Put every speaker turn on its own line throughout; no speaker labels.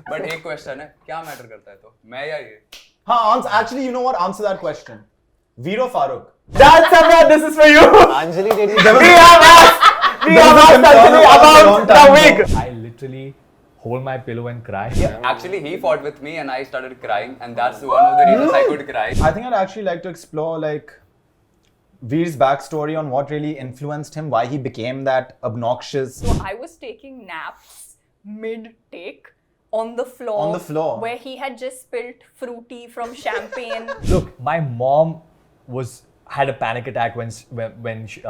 But एक question है, क्या matter करता है तो? मैं या ये?
Actually, you know what? Answer that question. Dhruv-Faruq.
That's Sabya, this is for you.
Anjali did
We have asked Anjali about the wig.
I literally hold my pillow and cry.
Actually, he fought with me and I started crying, and that's one of the reasons I could cry.
I think I'd actually like to explore like Veer's backstory on what really influenced him, why he became that obnoxious.
So I was taking naps mid-take on the floor.
On the floor.
Where he had just spilt fruity from champagne.
Look, my mom had a panic attack when she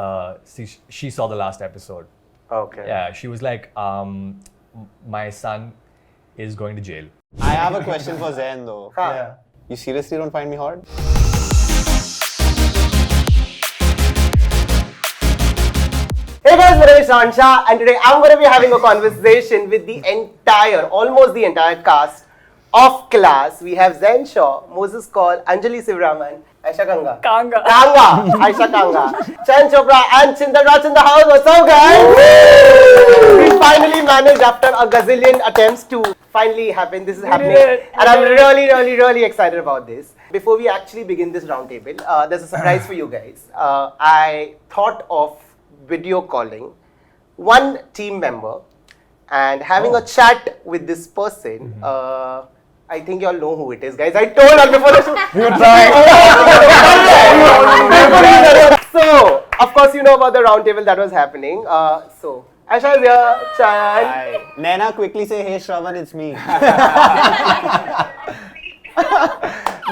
saw the last episode.
Okay.
Yeah, she was like, my son is going to jail.
I have a question for Zeyn though.
Yeah.
You seriously don't find me hot?
Hey guys, my name is Shravan Shah and today I'm going to be having a conversation with almost the entire cast of Class. We have Zeyn Shaw, Moses Koul, Anjali, Sivaraman, Ayesha Kanga. Ayesha Kanga, Chayan, Chopra and Chintan Rachchh in the house. What's up guys? We finally managed after a gazillion attempts to finally happen. This is happening and I'm really excited about this. Before we actually begin this roundtable, there's a surprise for you guys. I thought of video calling one team member and having a chat with this person. I think you all know who it is, guys. I told her before the show.
You're trying.
So, of course, you know about the roundtable that was happening. So, Ayesha is here, Chayan.
Hi. Naina, quickly say, hey Shravan, it's me.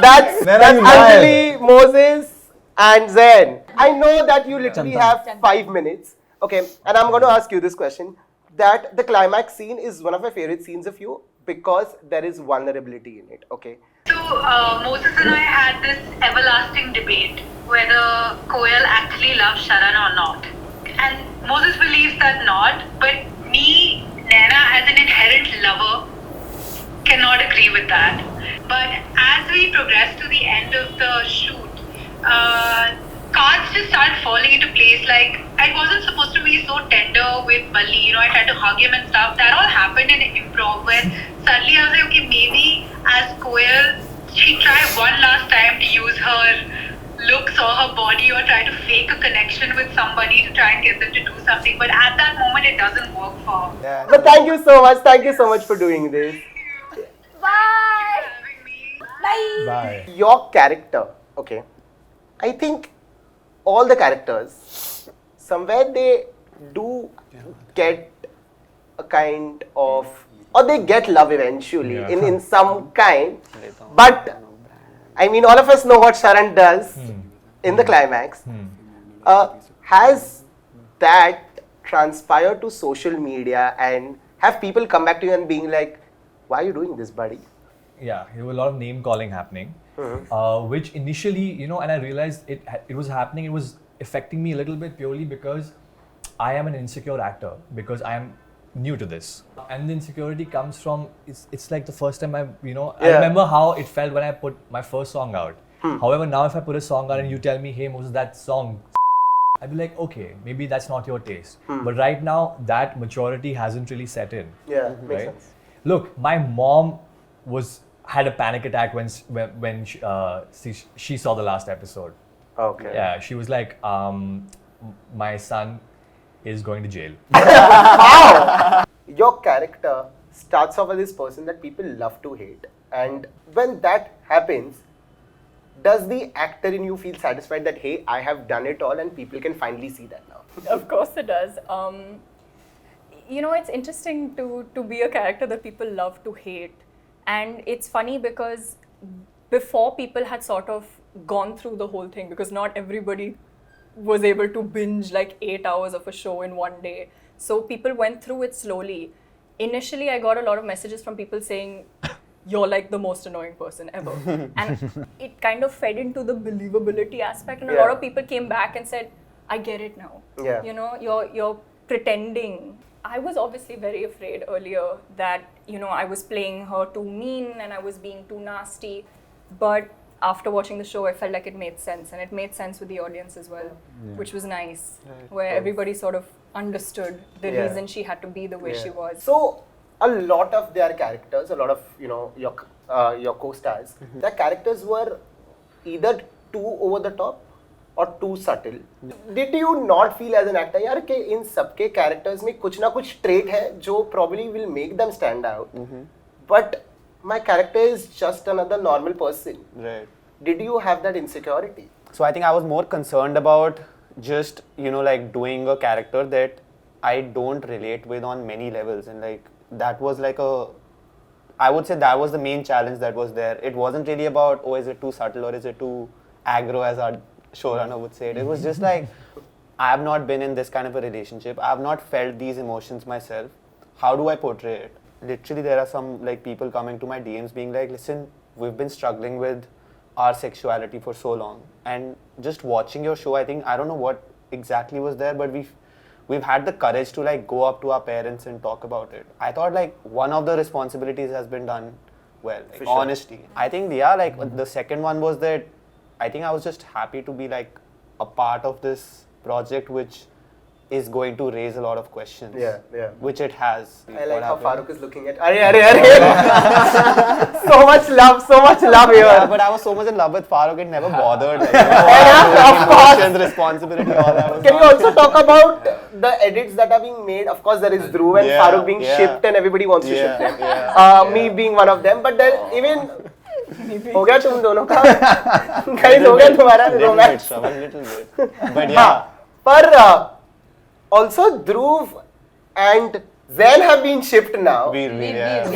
That's
you
Anjali, Moses, and Zeyn. I know that you literally have 5 minutes. Okay, and I'm going to ask you this question. That the climax scene is one of my favorite scenes of you because there is vulnerability in it. Okay.
So Moses and I had this everlasting debate whether Koul actually loves Sharan or not. And Moses believes that not, but me, Naina, as an inherent lover, cannot agree with that. But as we progress to the end of the shoot, cards just started falling into place. Like, I wasn't supposed to be so tender with Balli, I tried to hug him and stuff. That all happened in improv where suddenly I was like, okay, maybe as Koul, she tried one last time to use her looks or her body or try to fake a connection with somebody to try and get them to do something. But at that moment, it doesn't work for her.
Yeah. But thank you so much. Thank you so much for doing this.
Bye!
Having me.
Bye!
Bye.
Your character, okay. I think all the characters, somewhere they do get a kind of, or they get love eventually in some kind. But I mean, all of us know what Sharan does in the climax. Has that transpired to social media and have people come back to you and being like, why are you doing this, buddy?
Yeah, there was a lot of name calling happening, which initially, and I realized it was happening. It was affecting me a little bit purely because I am an insecure actor, because I am new to this, and the insecurity comes from it's like the first time I remember how it felt when I put my first song out. However, now if I put a song out and you tell me, hey Moses, that song, I'd be like, okay, maybe that's not your taste. But right now, that maturity hasn't really set in.
Yeah, makes sense.
Look, my mom had a panic attack when she saw the last episode.
Okay.
Yeah, she was like, my son is going to jail.
Your character starts off as this person that people love to hate, and when that happens, does the actor in you feel satisfied that, hey, I have done it all and people can finally see that now?
Of course it does. It's interesting to be a character that people love to hate. And it's funny because before, people had sort of gone through the whole thing, because not everybody was able to binge like 8 hours of a show in one day. So people went through it slowly. Initially, I got a lot of messages from people saying, you're like the most annoying person ever. And it kind of fed into the believability aspect. And a lot of people came back and said, I get it now.
Yeah.
You're pretending. I was obviously very afraid earlier that, I was playing her too mean and I was being too nasty. But after watching the show, I felt like it made sense, and it made sense with the audience as well, which was nice, where everybody sort of understood the reason she had to be the way she was.
So, a lot of their characters, a lot of your co-stars, their characters were either too over the top or too subtle. Did you not feel as an actor यार कि इन सबके characters में कुछ ना कुछ trait है जो probably will make them stand out, but my character is just another normal person.
Right.
Did you have that insecurity?
So I think I was more concerned about just, like doing a character that I don't relate with on many levels, and like that was like I would say that was the main challenge that was there. It wasn't really about, oh, is it too subtle or is it too aggro, as our showrunner would say it. It was just like, I have not been in this kind of a relationship. I have not felt these emotions myself. How do I portray it? Literally, there are some like people coming to my DMs being like, listen, we've been struggling with our sexuality for so long, and just watching your show, I think, I don't know what exactly was there, but we've had the courage to like go up to our parents and talk about it. I thought like one of the responsibilities has been done well, like
sure.
honesty. I think the second one was that I think I was just happy to be like a part of this project which is going to raise a lot of questions.
Yeah.
Which it has.
I like how Farooq is looking at. So much love here.
Yeah, but I was so much in love with Farooq, it never bothered. Like,
Of course.
emotions, responsibility, all that was
Can you
not-
also talk about the edits that are being made? Of course, there is Dhruv and Farooq being shipped, and everybody wants to ship them. Me being one of them, but then even हो गया तुम दोनों का guys हो गया तुम्हारा romance.
A little bit. But yeah.
पर also Dhruv and Zeyn have been shipped now.
Guys,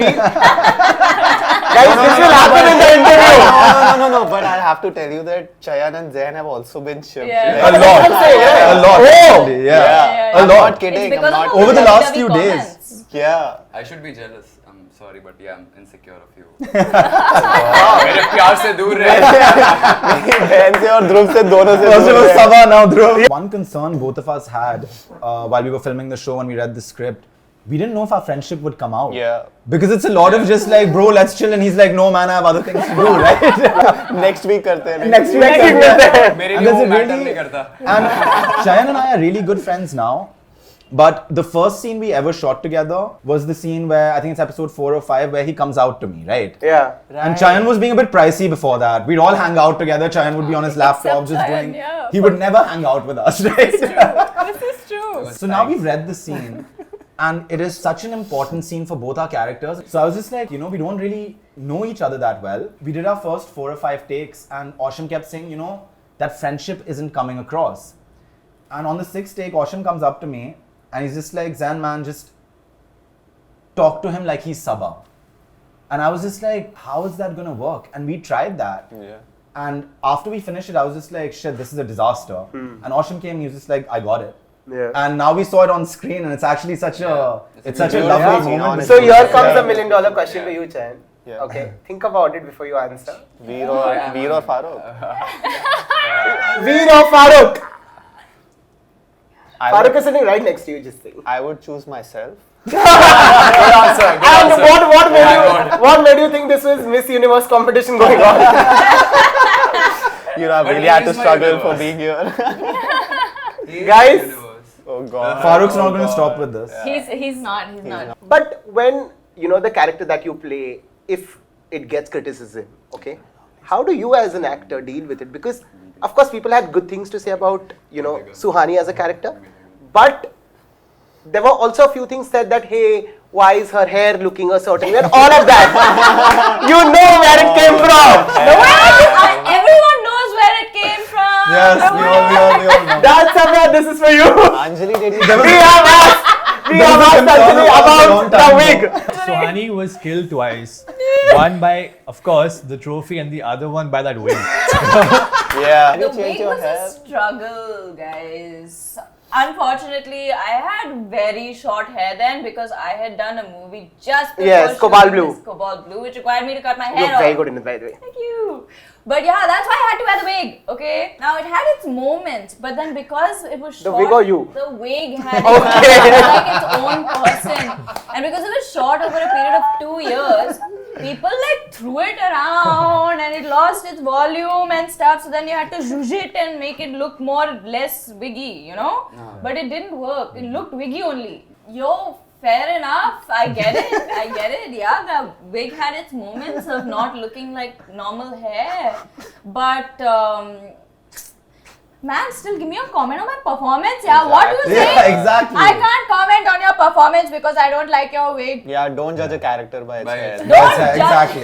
Guys, this will happen in the interview.
No. But I have to tell you that Chayan and Zeyn have also been shipped.
Yeah.
A lot.
Yeah.
A lot.
Oh!
Actually, yeah.
I'm
A lot.
not kidding.
It's because
I'm
of
not
Over the
lovey-dovey
last few days.
comments.
Yeah.
I should be jealous. I'm sorry, but yeah, I'm insecure of you. मेरे प्यार से दूर रहे.
Zeyn se aur Dhruv se dono se
First of all,
dur hai.
Sabya, now Dhruv. One concern both of us had while we were filming the show and we read the script, we didn't know if our friendship would come out.
Yeah.
Because it's a lot of just like, bro, let's chill, and he's like, no man, I have other things to do, right?
Next week karte hain.
Next week करते हैं.
मेरे
And
लिए
there's
वो
a
matter
really-
नहीं करता.
And Chayan and I are really good friends now. But the first scene we ever shot together was the scene where, I think it's episode 4 or 5, where he comes out to me, right?
Yeah.
And Chayan was being a bit pricey before that. We'd all hang out together. Chayan would be on his laptop just
Chayan,
doing.
yeah.
He would never hang out with us, right?
This is true.
So now we've read the scene, and it is such an important scene for both our characters. So I was just like, we don't really know each other that well. We did our first 4 or 5 takes, and Ashim kept saying, that friendship isn't coming across. And on the 6th take, Ashim comes up to me, and he's just like, Zeyn man, just talk to him like he's Sabya. And I was just like, how is that gonna work? And we tried that.
Yeah.
And after we finished it, I was just like, shit, this is a disaster. And Ashim came, he was just like, I got it.
Yeah.
And now we saw it on screen, and it's actually such a, it's such a
beautiful
lovely
scene,
moment.
honestly.
So here comes
Yeah.
a $1 million question for you, Chayan.
Yeah.
Okay, think about it before you answer.
Veer or Farooq?
Veer or Farooq?
I
Farooq
would-
is sitting right next to you, just think.
I would choose myself.
Good answer. Good
And
answer.
what made you think this was Miss Universe competition going on?
I
But
really
he
had to
is my
struggle for
universe.
being here.
He is
Guys.
the universe.
Oh God.
Farouk's not
Oh,
going to
God.
stop with this.
He's not.
But when the character that you play, if it gets criticism, okay, how do you as an actor deal with it? Because of course people had good things to say about Suhani as a character, but there were also a few things said that, hey, why is her hair looking a certain way, and all of that. You know where it came from.
Everyone knows where it came from.
Yes, we all know.
That's Sabya, this is for you.
Anjali, did you?
We have asked Anjali about the wig.
Suhani was killed twice. One by, of course, the trophy, and the other one by that wig.
Yeah.
The wig was a struggle, guys. Unfortunately, I had very short hair then because I had done a movie just before
Yes, Cobalt
shooting
Blue.
this Cobalt Blue, which required me to cut my hair
You're
off.
very good in it, by the way.
Thank you. But yeah, that's why I had to wear the wig, okay? Now, it had its moments, but then because it was short...
The wig or you?
The wig had
Okay.
like its own person. And because it was short over a period of 2 years, people like threw it around and it lost its volume and stuff. So then you had to zhuzh it and make it look less wiggy, But it didn't work. It looked wiggy only. Your Fair enough. I get it. Yeah, the wig had its moments of not looking like normal hair. But, man, still give me a comment on my performance. Yeah, what do you say?
Yeah, exactly.
I can't comment on your performance because I don't like your wig.
Yeah, don't judge a character by its hair.
Exactly.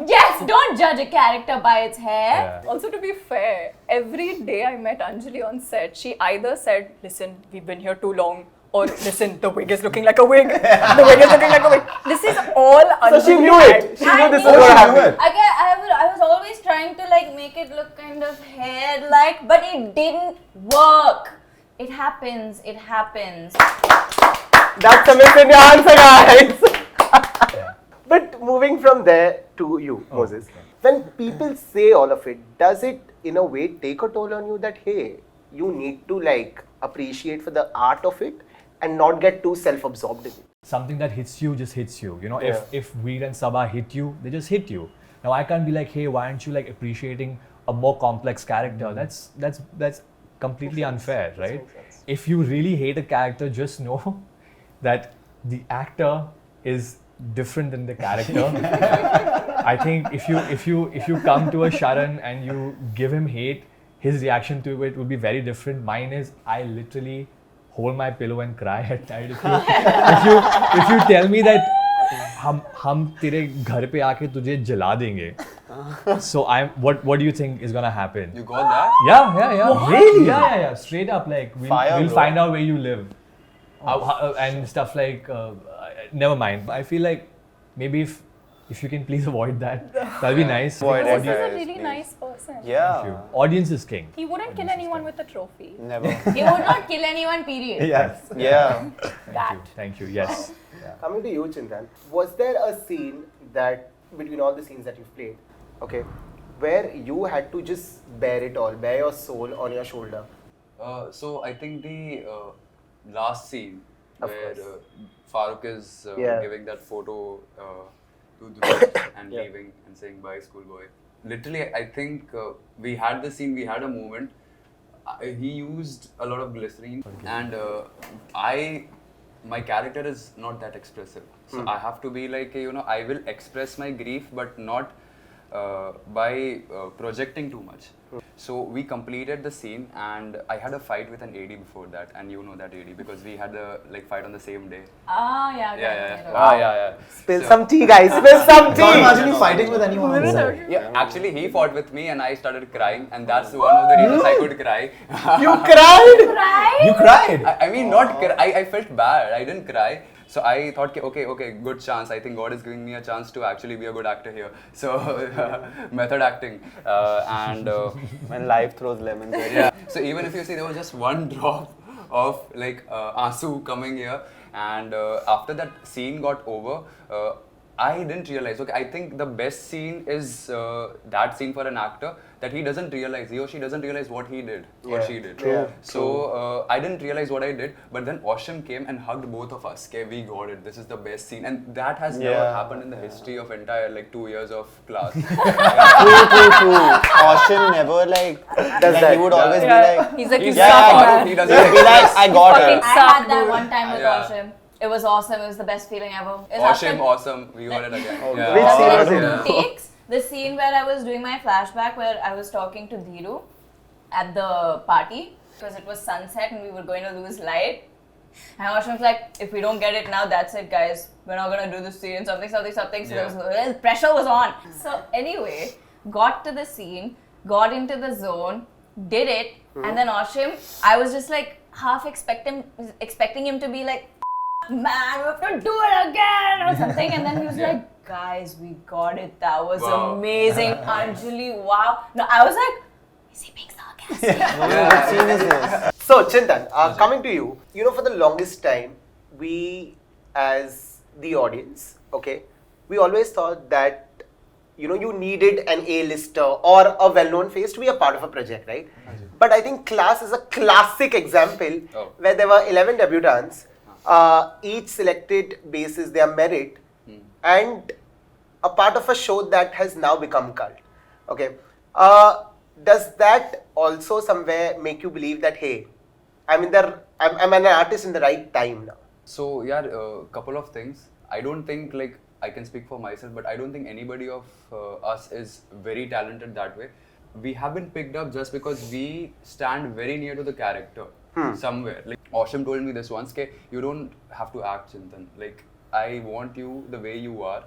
Yes, don't judge a character by its hair.
Yeah.
Also, to be fair, every day I met Anjali on set, she either said, listen, we've been here too long, or listen, the wig is looking like a wig. The wig is looking like a wig. This is all Anjali.
So she knew it. She knew this is
Oh,
what
she knew
happened.
it.
I was always trying to like make it look kind of hair-like, but it didn't work. It happens.
That's a miss in your answer, guys. But moving from there to you, Moses.
okay.
When people say all of it, does it in a way take a toll on you that, hey, you need to like appreciate for the art of it and not get too self-absorbed in it?
Something that hits you just hits you. You know,
Yeah.
if Veer and Sabha hit you, they just hit you. Now I can't be like, hey, why aren't you like appreciating a more complex character? That's completely unfair, right?
makes sense.
If you really hate a character, just know that the actor is different than the character. I think if you come to a Shravan and you give him hate, his reaction to it will be very different. Mine is I literally hold my pillow and cry at night. If you tell me that हम तेरे घर पे आके तुझे जला देंगे, so what do you think is gonna happen?
You got that?
Yeah.
Really?
Yeah. Straight up, like
Fire,
we'll
bro.
find out where you live, and stuff like. Never mind. I feel like maybe if you can please avoid that, that'll be nice.
Avoid
This
it.
is
Audience,
a really nice person.
thank
Yeah.
you. Audience is king.
He wouldn't kill anyone with a trophy.
Never.
He would not kill anyone, period.
Yes.
Yeah.
Thank you. Yes.
Coming to you, Chintan, was there a scene that, between all the scenes that you've played, okay, where you had to just bear it all, bear your soul on your shoulder?
So I think the last scene
Of
where
course.
Faruq is
Yeah.
giving that photo to Dhruv and
Yeah.
leaving and saying bye schoolboy. Literally, I think we had the scene, we had a moment. He used a lot of glycerine and my character is not that expressive. So I have to be like, I will express my grief but not by projecting too much. So we completed the scene and I had a fight with an AD before that, and you know that AD because we had a fight on the same day. Yeah.
Spill
So-
some tea, guys. Spill some
Can't
tea.
imagine you fighting with anyone.
Yeah, actually he fought with me and I started crying, and that's one of the reasons I could cry.
You cried?
You cried.
I mean, not cry. I felt bad. I didn't cry. So I thought, okay, good chance. I think God is giving me a chance to actually be a good actor here. So method acting, and
When life throws lemons at you.
yeah. So even if you see, there was just one drop of Asu coming here, and after that scene got over, I didn't realize. Okay, I think the best scene is that scene for an actor, that he or she doesn't realize what he did or
Yeah,
she did.
true,
So I didn't realize what I did, but then Ashim came and hugged both of us. Okay, we got it. This is the best scene, and that has never
Yeah.
happened in the history of entire 2 years of class.
True. Ashim never does
that.
He would always be like,
He's like, you
Yeah,
suck,
Faruq,
man.
he doesn't
he'd be like, I got
Fucking
it.
I
suck,
had that
dude.
one time with
Yeah.
Ashim. It was awesome. It was the best feeling ever. It was
Ashim,
after-
awesome. We got it again.
Oh,
Yeah.
Which scene was it?
Yeah.
takes, the scene where I was doing my flashback, where I was talking to Dhiru at the party because it was sunset and we were going to lose light. And Ashim was like, if we don't get it now, that's it, guys. We're not gonna do this scene. Something. So there was, pressure was on. So anyway, got to the scene, got into the zone, did it, and then Ashim, I was just half expecting him to be like, man, we have to do it again or something, and then he was like, guys, we got it. That was
Wow.
amazing, Anjali. Wow. No, I was like, is he being sarcastic?
What scene is this?
So, Chintan, coming to you, for the longest time, we as the audience, okay, we always thought that, you needed an A-lister or a well-known face to be a part of a project, right? But I think Class is a classic example where there were 11 debutants, each selected basis their merit, and a part of a show that has now become cult. Okay. Does that also somewhere make you believe that, hey, I'm an artist in the right time now?
So yeah, couple of things. I don't think like I can speak for myself, but I don't think anybody of us is very talented that way. We have been picked up just because we stand very near to the character somewhere. Like Ashim told me this once, "Ke you don't have to act, Chintan. Like I want you the way you are."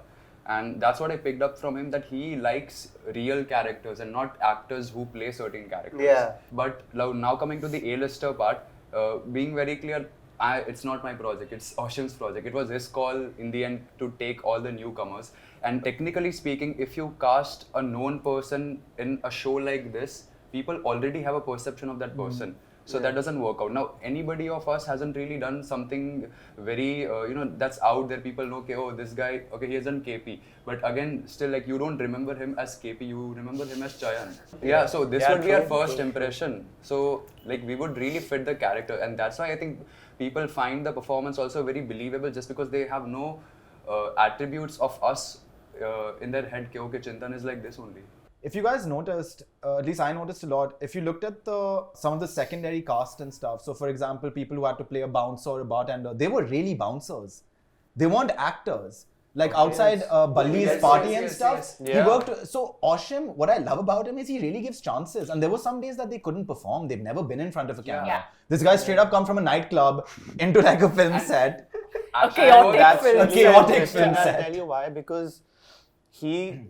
And that's what I picked up from him, that he likes real characters and not actors who play certain characters.
Yeah.
But now coming to the A-lister part, being very clear, it's not my project, it's Ashim's project. It was his call in the end to take all the newcomers. And technically speaking, if you cast a known person in a show like this, people already have a perception of that person. So that doesn't work out. Now, anybody of us hasn't really done something very, that's out there. People know, okay, oh, this guy, okay, he has done KP. But again, still, like, you don't remember him as KP, you remember him as Chayan. Yeah, so this would be our first impression. So, like, we would really fit the character. And that's why I think people find the performance also very believable, just because they have no attributes of us in their head. Okay, Chintan is like this only.
If you guys noticed, at least I noticed a lot, if you looked at some of the secondary cast and stuff, so for example, people who had to play a bouncer or a bartender, they were really bouncers. They weren't actors. Like outside Balli's party and stuff, he worked. So Ashim, what I love about him is he really gives chances. And there were some days that they couldn't perform. They've never been in front of a camera.
Yeah.
This guy straight up come from a nightclub into like a film set.
A chaotic film.
A chaotic film
I'll
set.
tell you why, because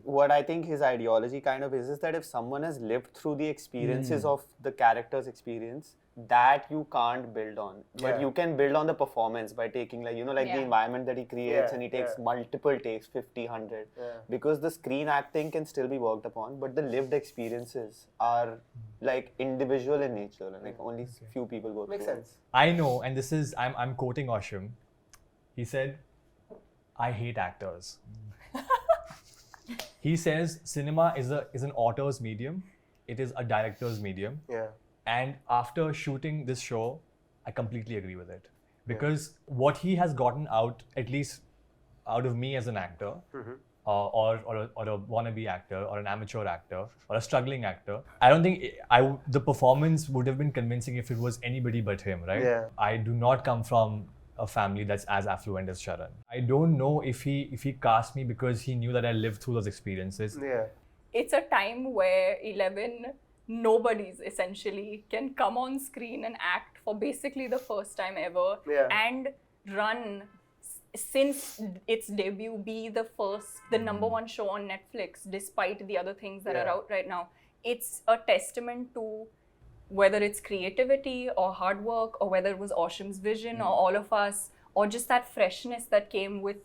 what I think his ideology kind of is that if someone has lived through the experiences of the character's experience, that you can't build on. But you can build on the performance by taking like, the environment that he creates and he takes multiple takes, 50, 100. Because the screen acting can still be worked upon, but the lived experiences are like individual in nature. Like only few people go through.
Makes sense.
I know, and this is, I'm quoting Ashim. He said, "I hate actors." He says cinema is an author's medium, it is a director's medium.
Yeah.
And after shooting this show, I completely agree with it. Because what he has gotten out, at least out of me as an actor, or a wannabe actor, or an amateur actor, or a struggling actor, I don't think the performance would have been convincing if it was anybody but him, right?
Yeah.
I do not come from a family that's as affluent as Shravan. I don't know if he cast me because he knew that I lived through those experiences.
Yeah.
It's a time where 11 nobodies essentially can come on screen and act for basically the first time ever and run, since its debut, be the number one show on Netflix despite the other things that are out right now. It's a testament to whether it's creativity or hard work, or whether it was Ashim's vision or all of us, or just that freshness that came with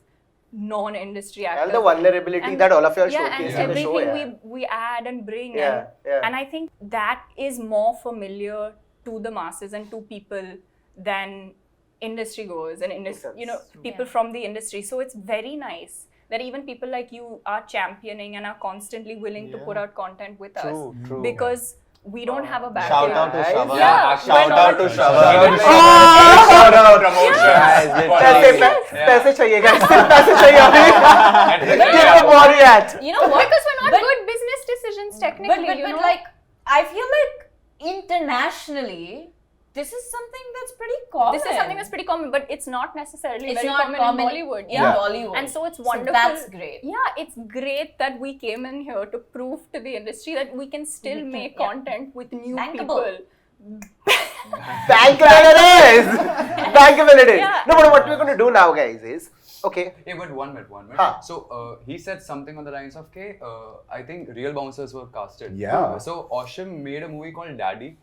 non-industry actors.
And the vulnerability that all of you are showcasing
and
in the show.
everything we add and bring. And I think that is more familiar to the masses and to people than industry goers and people from the industry. So it's very nice that even people like you are championing and are constantly willing to put out content with us.
True.
Because we don't have a background.
Shout out to Shravan.
Yeah,
Shout out to Shravan.
Shout out promotion.
पैसे चाहिए guys. पैसे चाहिए अभी. Give a body at.
You know what?
Because we're not good business decisions technically.
But like, I feel like internationally, this is something that's pretty common.
This is something that's pretty common, but it's not necessarily
It's
very
not
common in Bollywood.
Yeah, Bollywood.
And so it's wonderful.
So that's great.
Yeah, it's great that we came in here to prove to the industry that we can still make content with new
Bankable.
people.
Bankable it is. Bankable it is.
Yeah.
No, but what we're going to do now, guys, is okay.
Yeah, but one minute. So he said something on the lines of, I think real bouncers were casted.
Yeah.
So Ashim made a movie called Daddy.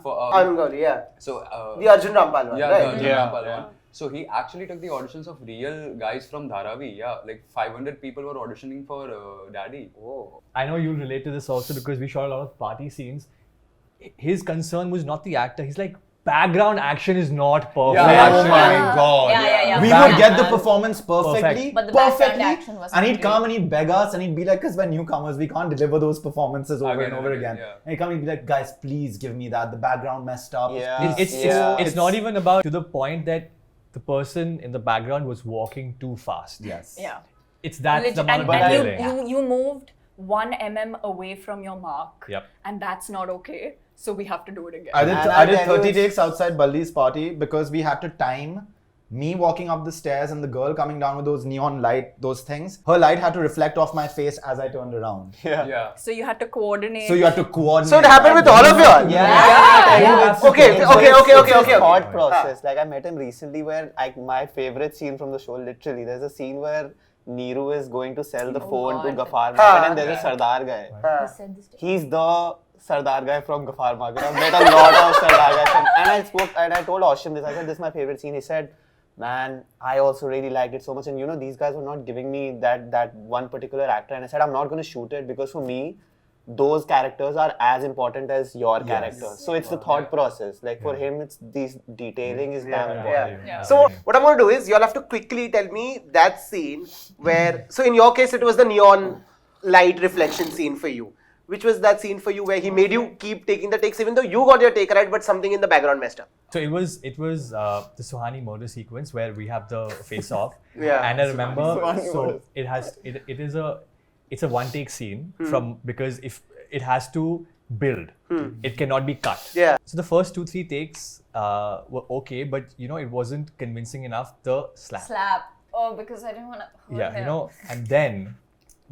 For
Anjali,
So
the Arjun Rampal one,
the
right?
Arjun Rampal one. So he actually took the auditions of real guys from Dharavi. Yeah, like 500 people were auditioning for Daddy.
Oh.
I know you'll relate to this also because we shot a lot of party scenes. His concern was not the actor. He's like, background action is not perfect.
Oh my god.
Yeah.
We would get the performance perfectly.
But the background action was
and he'd
great.
come and he'd beg us and he'd be like, because we're newcomers, we can't deliver those performances over and over again.
Yeah.
And he'd come and he'd be like, guys, please give me that. The background messed up.
Yeah.
Please.
It's not even about to the point that the person in the background was walking too fast.
Yes.
Yeah.
It's that's the amount of
and
delay.
you moved 1 mm away from your mark.
Yep.
And that's not okay. So we have to do it again.
I did 30 takes outside Balli's party because we had to time me walking up the stairs and the girl coming down with those neon light, those things, her light had to reflect off my face as I turned around.
Yeah.
So you had to coordinate.
So you had to coordinate.
So it happened with all of you all?
Yeah.
Okay.
Thought process. Like I met him recently where my favorite scene from the show, literally, there's a scene where Neeru is going to sell the phone to Ghaffar Market and there's a Sardar guy. He's the Sardar guy from Ghaffar Market. I've met a lot of Sardar guys and I told Ashim this. I said, this is my favorite scene. He said, man, I also really liked it so much. And you know, these guys were not giving me that one particular actor. And I said, I'm not going to shoot it because for me, those characters are as important as your characters. So it's the thought process. Like for him, it's these detailing is damn important.
Yeah.
So what I'm going to do is, you'll have to quickly tell me that scene where, so in your case, it was the neon light reflection scene for you. Which was that scene for you where he made you keep taking the takes even though you got your take right, but something in the background messed up?
So it was the Suhani murder sequence where we have the face off.
Yeah.
And I remember, so it's a one take scene because if it has to build, it cannot be cut.
Yeah.
So the first 2-3 takes were okay, but you know, it wasn't convincing enough. The slap.
Oh, because I didn't want to.
You know, and then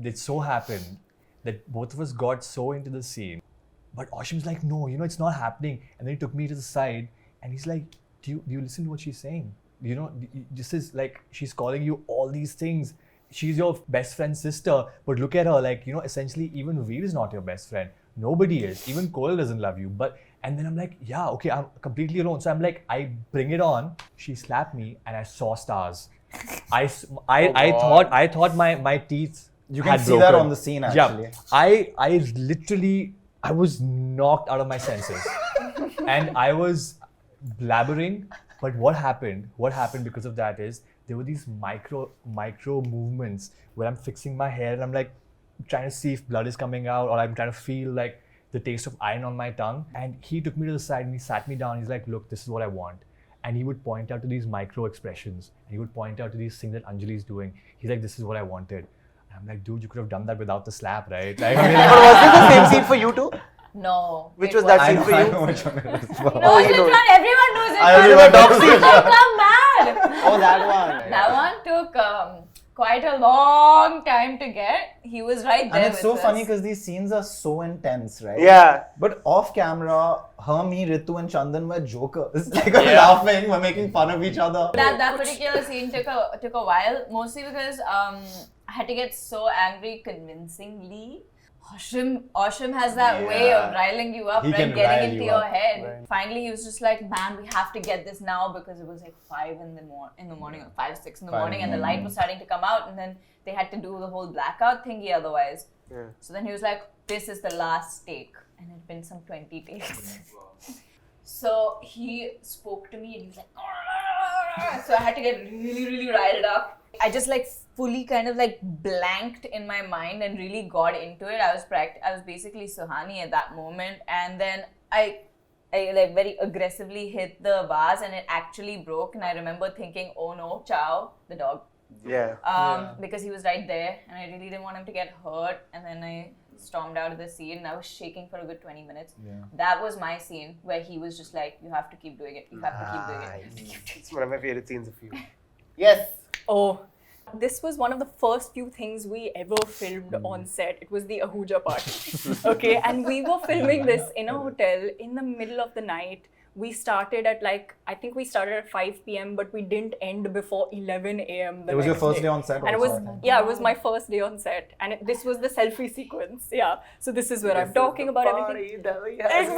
it so happened that both of us got so into the scene. But Ashim's like, no, you know, it's not happening. And then he took me to the side and he's like, do you listen to what she's saying? You know, this is like, she's calling you all these things. She's your best friend's sister, but look at her, like, you know, essentially even Veer is not your best friend. Nobody is. Even Koul doesn't love you. And then I'm like, yeah, okay, I'm completely alone. So I'm like, I bring it on. She slapped me and I saw stars. I thought my teeth.
You can see that on the scene actually.
Yeah, I was knocked out of my senses. And I was blabbering. But what happened because of that is there were these micro movements where I'm fixing my hair and I'm like trying to see if blood is coming out or I'm trying to feel like the taste of iron on my tongue. And he took me to the side and he sat me down. He's like, look, this is what I want. And he would point out to these micro expressions. And he would point out to these things that Anjali is doing. He's like, this is what I wanted. I'm like, dude, you could have done that without the slap, right? Like, I mean,
But was it the same scene for you too?
No.
Which was that scene for you?
I know which one it is.
No, it's not. Everyone knows it.
Everyone knows
it.
Come mad.
Oh, that one.
That one took quite a long time to get. He was right there.
And it's so
with
funny
us.
because these scenes are so intense, right?
Yeah.
But off camera, her, me, Ritu and Chandan were jokers. Like we're laughing, we're making fun of each other.
That particular scene took a while, mostly because I had to get so angry convincingly. Ashim has that way of riling you up,
He can
right? Getting
rile
into
you
your
up.
head.
Right.
Finally, he was just like, man, we have to get this now because it was like 5 in the morning, or 5, 6 in the
5
morning,
in
and
the
the light was starting to come out, and then they had to do the whole blackout thingy otherwise.
Yeah.
So then he was like, this is the last take, and it'd been some 20 takes. So he spoke to me and he was like, "Argh!" So I had to get really, really riled up. I just like fully kind of like blanked in my mind and really got into it. I was basically Suhani at that moment, and then I like very aggressively hit the vase and it actually broke, and I remember thinking, oh no, Chow, the dog.
Yeah.
Because he was right there and I really didn't want him to get hurt, and then I stormed out of the scene and I was shaking for a good 20 minutes.
Yeah.
That was my scene where he was just like, you have to keep doing it, you have to keep doing it.
It's one of my favorite scenes of you. Yes.
Oh, this was one of the first few things we ever filmed on set. It was the Ahuja party. Okay, and we were filming this in a hotel in the middle of the night. We started at I think we started at 5 p.m. but we didn't end before 11 a.m.
It was your first day on set
and it
also,
was,
I think.
yeah, it was my first day on set. And this was the selfie sequence. Yeah. So this is where I'm talking about everything. Exactly.
Right.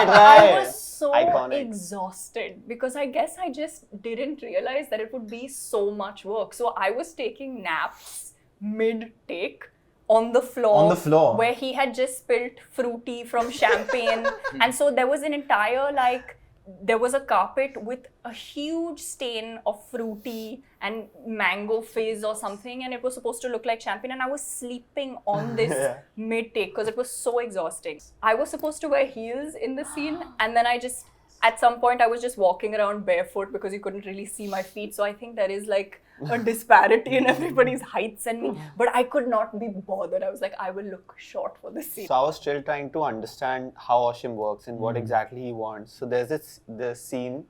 I was so
Iconic.
exhausted because I guess I just didn't realize that it would be so much work. So I was taking naps mid-take on the floor. Where he had just spilt fruity from champagne. And so there was an entire there was a carpet with a huge stain of fruity and mango fizz or something, and it was supposed to look like champagne, and I was sleeping on this mid-take because it was so exhausting. I was supposed to wear heels in the scene, and then at some point I was just walking around barefoot because you couldn't really see my feet, so I think there is a disparity in everybody's heights and me, but I could not be bothered. I was like, I will look short for this scene.
So I was still trying to understand how Ashim works and what exactly he wants. So there's this scene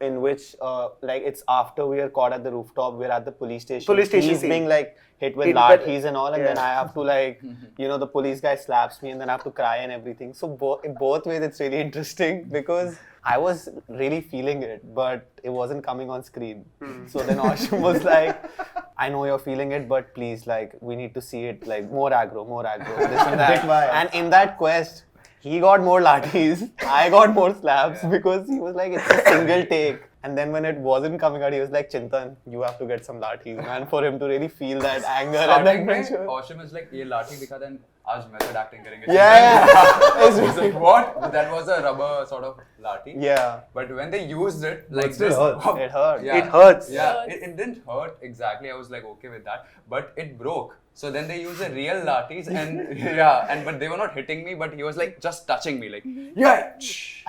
in which like it's after we are caught at the rooftop, we're at the police station.
Police station
He's
scene.
being like hit with
Hit
lathis and all, and then
yeah.
I have to like, you know, the police guy slaps me and then I have to cry and everything. So in both ways it's really interesting because I was really feeling it, but it wasn't coming on screen. So then Ashim was like, I know you're feeling it, but please, like, we need to see it, like, more aggro, this and that.
Big vibe.
And in that quest, he got more lathis, I got more slaps because he was like, it's a single take. And then when it wasn't coming out, he was like, Chintan, you have to get some lathis, man, for him to really feel that anger and
Starting
that
में
pressure.
Ashim is like, ये लाठी दिखा then आज method acting करेंगे.
Yeah.
He's like, what? That was a rubber sort of lathi.
Yeah.
But when they used it, like
still
this,
hurts.
It hurt.
Yeah.
It hurts.
Yeah, it didn't hurt exactly. I was like okay with that, but it broke. So then they used the real lathis and but they were not hitting me, but he was like just touching me, like yeah.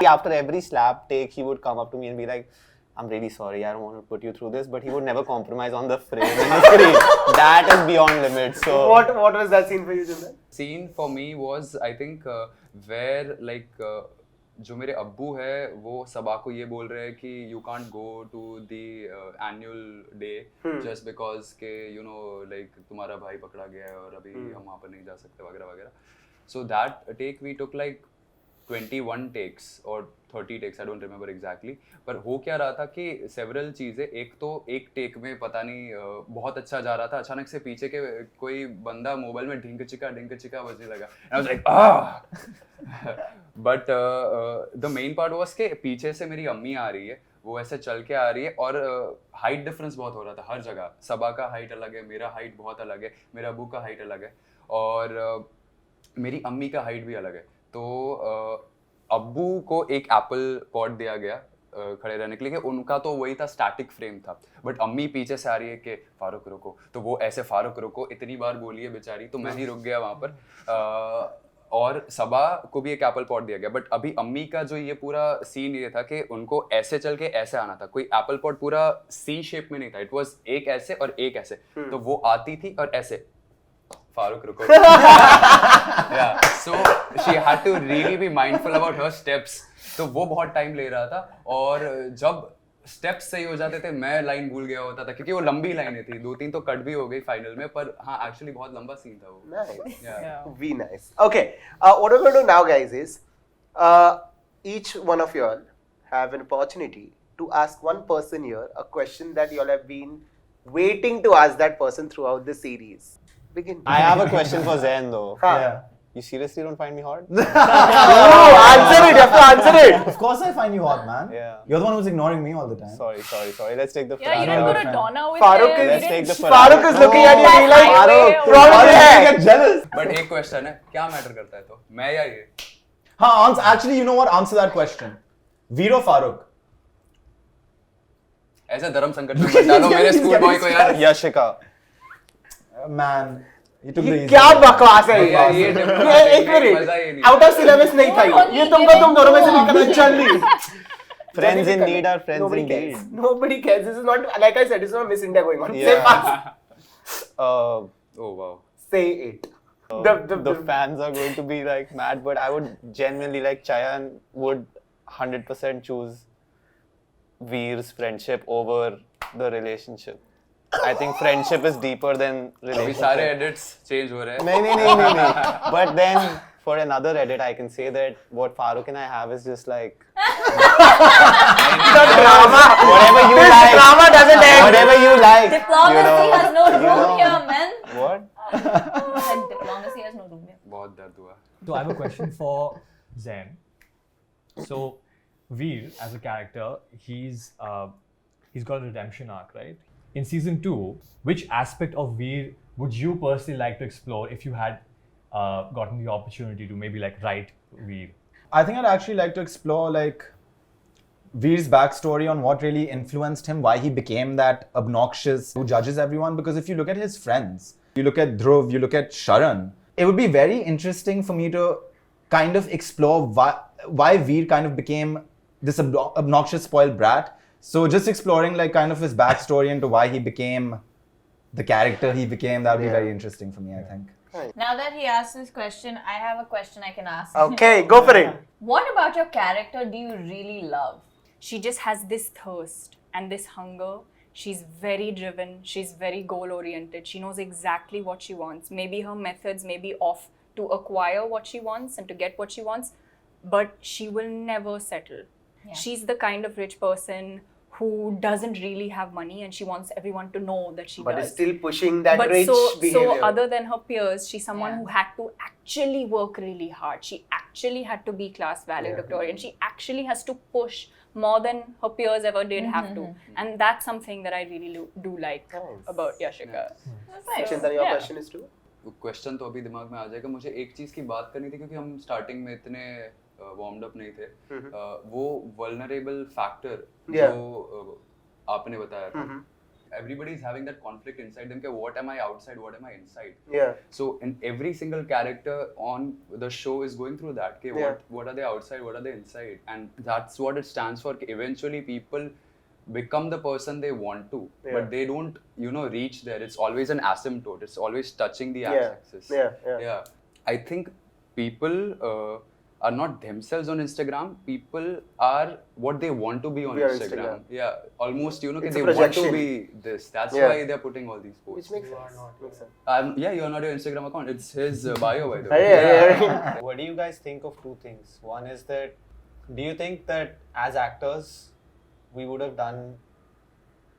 After every slap take, he would come up to me and be like, I'm really sorry, I don't want to put you through this, but he would never compromise on the frame and the screen. That is beyond limits. So
What was that scene for you, Chintan?
Scene for me was I think where like जो मेरे अब्बू है वो सबा को ये बोल रहे हैं कि you can't go to the annual day just because के you know like तुम्हारा भाई पकड़ा गया है और अभी हम वहाँ पर नहीं जा सकते वगैरह वगैरह. So that take we took like 21 takes or 30 takes, I don't remember exactly. पर हो क्या रहा था कि several चीज़ें एक तो एक take में पता नहीं बहुत अच्छा जा रहा था, अचानक से पीछे के कोई बंदा मोबाइल में ढिंक चिका बजने लगा. And I was like ah. But the main part was कि पीछे से मेरी अम्मी आ रही है, वो ऐसे चल के आ रही है और हाइट डिफरेंस बहुत हो रहा था हर जगह. सबा का हाइट अलग है, मेरा हाइट बहुत अलग है, मेरा अब्बू का हाइट अलग है और मेरी अम्मी का हाइट भी अलग है. तो अब्बू को एक एप्पल पॉट दिया गया खड़े रहने के लिए, उनका तो वही था, स्टैटिक फ्रेम था. बट अम्मी पीछे से आ रही है कि फारूक रुको, तो वो ऐसे फारूक रुको इतनी बार बोली है बेचारी, तो मैं ही रुक गया वहाँ पर. और सबा को भी एक एप्पल पॉट दिया गया. बट अभी अम्मी का जो ये पूरा सीन ये था कि उनको ऐसे चल के ऐसे आना था. कोई एप्पल पॉट पूरा सी शेप में नहीं था, इट वाज एक ऐसे और एक ऐसे. तो वो आती थी और ऐसे फारूक रुको. Yeah, so she had to really be mindful about her steps. तो वो बहुत टाइम ले रहा था और जब स्टेप्स सही हो जाते थे मैं लाइन भूल गया होता था क्योंकि वो लंबी लाइनें थी, 2-3 तो कट भी हो गई फाइनल में, पर हाँ एक्चुअली बहुत लंबा सीन था वो.
Nice.
Yeah.
Be nice. Okay. What we're going to do now, guys, is each one of you all have an opportunity to ask one person here a question that you all have been waiting to ask that person throughout the series. Begin.
I have a question for Zeyn though.
Yeah.
You seriously don't find me hot?
No, answer it. You have to answer it.
Of course I find you hot, man.
Yeah.
You're the one who's ignoring me all the time.
Sorry. Let's take the
Yeah, you
Ferrari.
didn't go to
friend.
Donna with
Farooq
him.
is-
you
Let's take
didn't-
the Ferrari.
Farooq is looking at you and like,
Farooq,
problem
I
है.
get jealous.
But एक question है, क्या matter करता है तो मैं या ये?
हाँ, actually, you know what? Answer that question. Veer or Farooq?
ऐसे धर्म संकट में मत डालो मेरे स्कूल बॉय को यार.
Yashika.
Man, you took the
ये
easy
क्या
one.
बकवास है
ये
ये?
different
ये एक
मजा ये
मिनट.
नहीं.
Out of syllabus नहीं था ये. ये तुमको तुम दोनों में से निकलना चाहिए.
Friends in need are friends
Nobody
indeed.
cares. Nobody cares. This is not, like I said, it's not Miss India going on. Say
Yeah.
fast.
Oh wow.
Say it.
The fans are going to be like mad, but I would genuinely like Chayan would 100% choose Veer's friendship over the relationship. I think friendship is deeper than
अभी
relationship.
सारे edits change हो रहे हैं.
नहीं. But then for another edit, I can say that what Farooq and I have is just like
The drama.
whatever you
This
like.
drama doesn't end.
Whatever you like.
Diplomacy has no
you
room
know.
here, man.
What?
Diplomacy has no room here.
बहुत दर्द हुआ.
So I have a question for Zeyn. So Veer, as a character, he's got a redemption arc, right? In season 2, which aspect of Veer would you personally like to explore if you had gotten the opportunity to maybe like write Veer?
I think I'd actually like to explore like Veer's backstory on what really influenced him, why he became that obnoxious who judges everyone. Because if you look at his friends, you look at Dhruv, you look at Shravan, it would be very interesting for me to kind of explore why Veer kind of became this obnoxious spoiled brat. So just exploring like kind of his backstory into why he became the character he became, that would be very interesting for me, I think.
Now that he asked this question, I have a question I can ask.
Okay, go for it.
What about your character do you really love?
she just has this thirst and this hunger. She's very driven. She's very goal oriented. She knows exactly what she wants. Maybe her methods may be off to acquire what she wants and to get what she wants, but she will never settle.
Yeah.
She's the kind of rich person who doesn't really have money and she wants everyone to know that she
But
does.
is still pushing that
But
rich behavior.
so other than her peers, she's someone
Yeah.
who had to actually work really hard. She actually had to be class valedictorian. She actually has to push more than her peers ever did have to. And that's something that I really do like about Yashika.
That's nice.
Chintan, your
Yeah.
question is too?
Question तो अभी दिमाग में आ जाएगा. मुझे एक चीज की बात करनी थी क्योंकि हम स्टार्टिंग में इतने वार्म्ड अप नहीं थे. वो वल्नरेबल फैक्टर जो आपने बताया था. Everybody is having that conflict inside them. What am I outside? What am I inside?
Yeah.
So in every single character on the show is going through that. What are they outside? What are they inside? And that's what it stands for. Eventually, people become the person they want to, but they don't, reach there. It's always an asymptote. It's always touching the x-axis.
Yeah.
I think people are not themselves on Instagram. People are what they want to be on Instagram. Yeah, almost,
It's
they
a
want
projection.
to be this. That's why they're putting all these posts.
Which makes sense. Makes sense.
Yeah, you're not your Instagram account. It's his bio, by the way.
Yeah.
What do you guys think of two things? One is that, do you think that as actors, we would have done,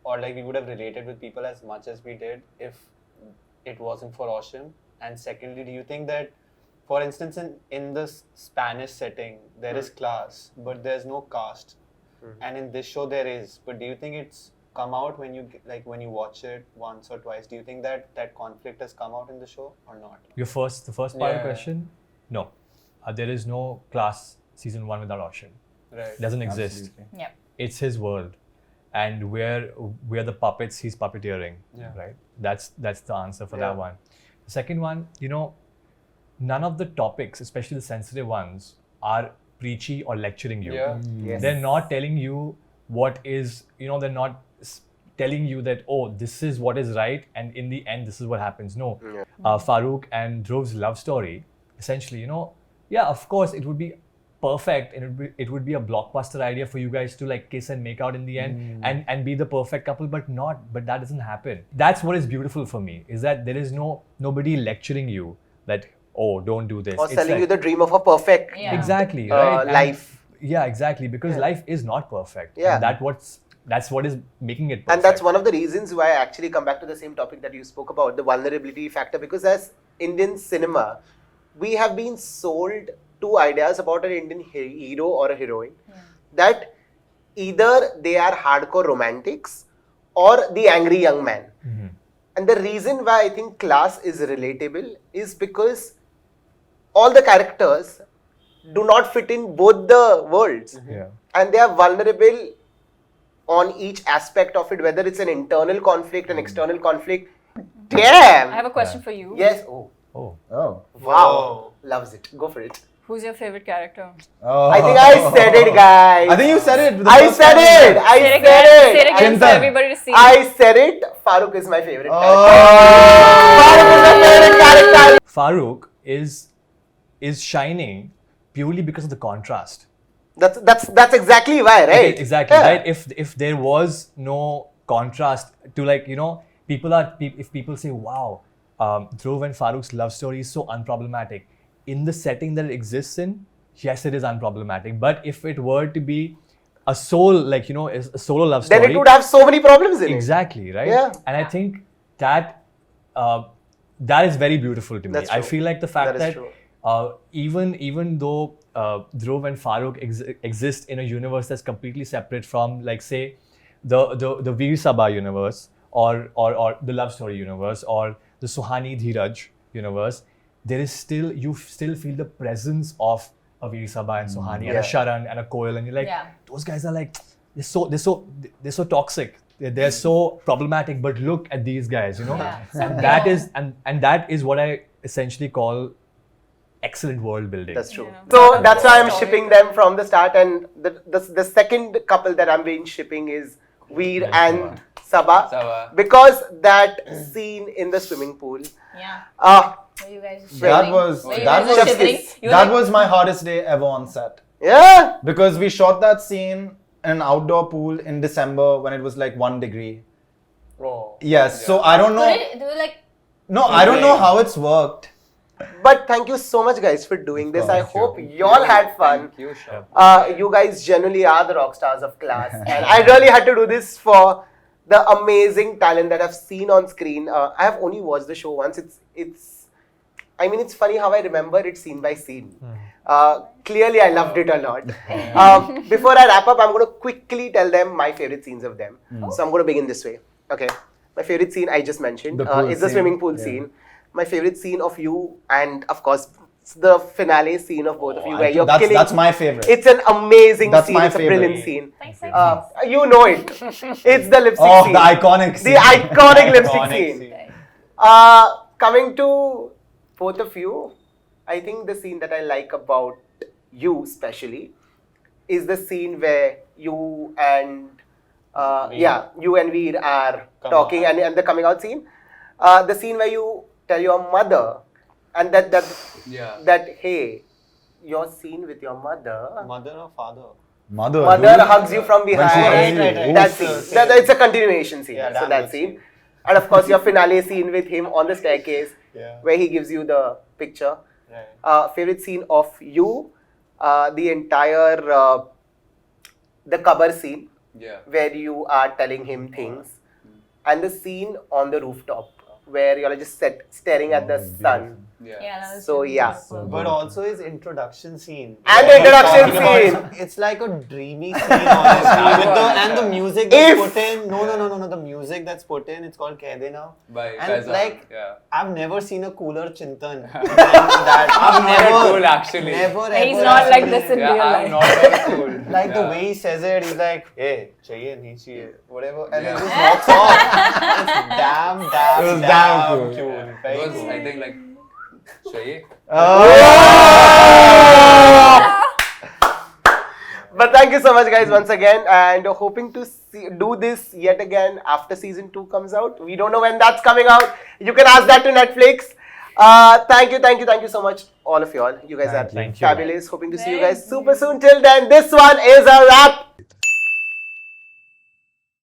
or like we would have related with people as much as we did if it wasn't for Ashim? And secondly, do you think that, for instance, in the Spanish setting, there is class, but there's no caste, and in this show there is. But do you think it's come out when you watch it once or twice? Do you think that conflict has come out in the show or not?
The first part of the question, no. There is no class season 1 without Ashim.
Right.
It doesn't exist.
Absolutely.
Yeah.
It's his world, and we're the puppets he's puppeteering.
Yeah.
Right. That's the answer for that one. The second one, none of the topics, especially the sensitive ones, are preachy or lecturing you.
Yeah.
Yes.
They're not telling you what is, they're not telling you that, oh, this is what is right, and in the end, this is what happens. No. Farouk and Dhruv's love story, essentially, of course, it would be perfect, and it would be a blockbuster idea for you guys to like kiss and make out in the end and be the perfect couple, but that doesn't happen. That's what is beautiful for me, is that there is nobody lecturing you that, oh, don't do this.
Or
It's
selling
like,
you the dream of a perfect
Yeah.
exactly, right? And-
life.
yeah, exactly, because life is not perfect.
Yeah.
And that's what is making it perfect.
And that's one of the reasons why I actually come back to the same topic that you spoke about, the vulnerability factor. Because as Indian cinema, we have been sold two ideas about an Indian hero or a heroine. That either they are hardcore romantics or the angry young man. And the reason why I think class is relatable is because all the characters do not fit in both the worlds.
Yeah.
And they are vulnerable on each aspect of it, whether it's an internal conflict, an external conflict. Damn!
I have a question for you.
Yes. Oh.
Oh.
Wow. Loves it. Go for it.
Who's your favorite character?
Oh.
I think I said it, guys.
I think you said it.
I said it. I
Say it
said
again.
it.
Say it again for
Chintan.
everybody to see.
I said it. Farooq is my favorite
Oh.
character. Farooq is my favorite character.
Farouk is shining purely because of the contrast.
That's exactly why, right?
Okay, exactly,
Yeah.
right? If there was no contrast to, like, if people say, wow, Dhruv and Farouk's love story is so unproblematic, in the setting that it exists in, yes, it is unproblematic. But if it were to be a soul, a solo love story,
Then it would have so many problems in it.
exactly, right?
Yeah.
And I think that that is very beautiful to me.
That's
I
true.
feel like the fact
That is
that even though Dhruv and Farouk exist in a universe that's completely separate from, like, say, the Veer Sabha universe or the love story universe or the Suhani Dheeraj universe, you still feel the presence of a Veer Sabha and Suhani and a Shravan and a Koul, and you're like, those guys are like, they're so toxic. They're so problematic, but look at these guys, and that is what I essentially call excellent world building.
That's true.
Yeah.
So that's why I'm shipping them from the start. And the second couple that I'm being shipping is Veer and Sabha. Because that scene in the swimming pool.
Yeah. Were you guys
That was
shivering?
that was my hardest day ever on set.
Yeah.
Because we shot that scene in an outdoor pool in December when it was like 1 degree.
Oh.
Yes, so I don't know.
They were like,
No, I don't know how it's worked.
But thank you so much, guys, for doing this. I
Thank
hope you all had fun.
Thank you, Shravan.
You guys genuinely are the rock stars of class, and I really had to do this for the amazing talent that I've seen on screen. I have only watched the show once. I mean, it's funny how I remember it scene by scene. Clearly, I loved it a lot. Before I wrap up, I'm going to quickly tell them my favorite scenes of them. So I'm going to begin this way. Okay, my favorite scene I just mentioned is the swimming pool scene. My favorite scene of you, and of course, the finale scene of both of you, where you're killing.
That's my favorite.
It's an amazing
That's
scene.
my
It's a
favorite.
brilliant scene.
thanks.
You know it. It's the lip sync
Oh,
scene.
the iconic scene.
The iconic lip sync
Iconic
scene. Coming to both of you, I think the scene that I like about you especially is the scene where you and Veer are talking and the coming out scene. The scene where you tell your mother and that hey, your scene with your mother.
Mother or father?
Mother
Hugs you from behind.
Right.
That scene. It's a continuation scene.
Yeah,
so
damn
that
good
scene.
scene.
And of course, your finale scene with him on the staircase, where he gives you the picture.
Right.
Favorite scene of you, the entire the cover scene, where you are telling him things, and the scene on the rooftop where you're just staring at the sun.
Yeah, that was
So
really
yeah.
beautiful.
But also his introduction scene.
And the introduction
Talking
scene.
about- It's like a dreamy scene, honestly. And the music that's put in. No. The music that's put in, it's called Keh De Na.
By
And
Faizan,
like,
yeah.
I've never seen a cooler Chintan. than that. I've never.
Cool, actually.
Never
He's
ever
not like
seen
this in
it.
Yeah,
real
I'm
life.
not very cool.
Like the
Yeah.
way he says it, he's like, hey, chahiye, nahi chahiye, whatever. And
Yeah.
then just walks off. It's damn
cool.
cute. Very
Because
cool.
I think like, Shaye.
But thank you so much, guys, once again, and hoping to do this yet again after season 2 comes out. We don't know when that's coming out. You can ask that to Netflix. Thank you so much, all of you all. You guys are
Thank you.
fabulous. Hoping to see you guys super soon. Till then, this one is a wrap.